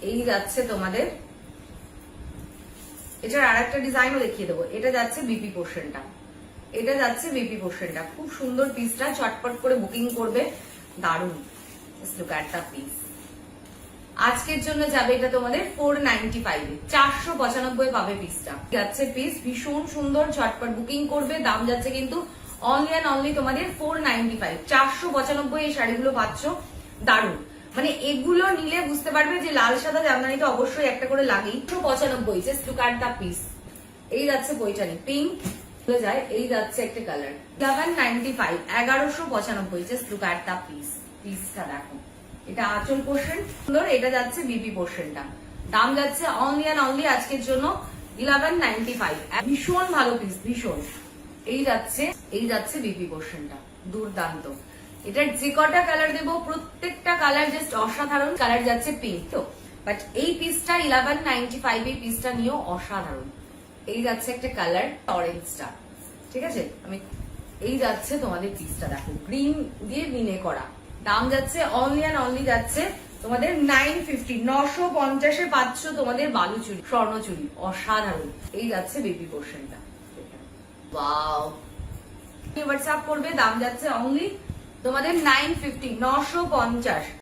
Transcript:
এই যাচ্ছে তোমাদের, এটার আর একটা ডিজাইনও দেখিয়ে দেবো। এটা যাচ্ছে বিপি পোর্শনটা, এটা যাচ্ছে বিপি পোর্শনটা। খুব সুন্দর পিসটা, চটপট করে বুকিং করবে, দারুণ। Look at the piece. আজকের জন্য যাবে এটা তোমাদের 495 এ, 495 পাবে পিসটা। যাচ্ছে পিস ভীষণ সুন্দর, চটপট বুকিং করবে। দাম যাচ্ছে কিন্তু অনলি অ্যান্ড অনলি তোমাদের 495, 495 এই শাড়িগুলো পাচ্ছ। দারুণ, মানে এগুলো নিলে বুঝতে পারবে যে লাল সাদা জামদানি তো অবশ্যই একটা করে লাগেই। 495, just look at the piece. এই যাচ্ছে পৈঠানি পিঙ্ক যায়, এই যাচ্ছে একটা colour 1195, 1195, just look at the piece. পিসটা দেখো, এটা আঁচল পোর্শন সুন্দর, এটা যাচ্ছে বিপি পোর্শনটা। দাম যাচ্ছে অনলি অ্যান্ড অনলি আজকের জন্য 1195। ভীষণ ভালো পিস, ভীষণ। এই যাচ্ছে বিপি পোর্শনটা, দুর্দান্ত। এটার যে কটা কালার দেবো প্রত্যেকটা কালার জাস্ট অসাধারণ। কালার যাচ্ছে পিঙ্ক তো, বাট এই পিসটা 1195, এই পিসটা নিয়েও অসাধারণ। এই যাচ্ছে একটা কালার অরেঞ্জটা, ঠিক আছে। এই যাচ্ছে তোমাদের পিসটা দেখো, গ্রিন দিয়ে মিনে করা। দাম যাচ্ছে অনলি অ্যান্ড অনলি যাচ্ছে তোমাদের 950, 950 পাচ্ছ তোমাদের বালুচুরি, স্বর্ণচুরি, অসাধারণ। এই যাচ্ছে বেবি পোর্শনটা, ওয়াও। হোয়াটসঅ্যাপ করবে, দাম যাচ্ছে অনলি তোমাদের 950, 950।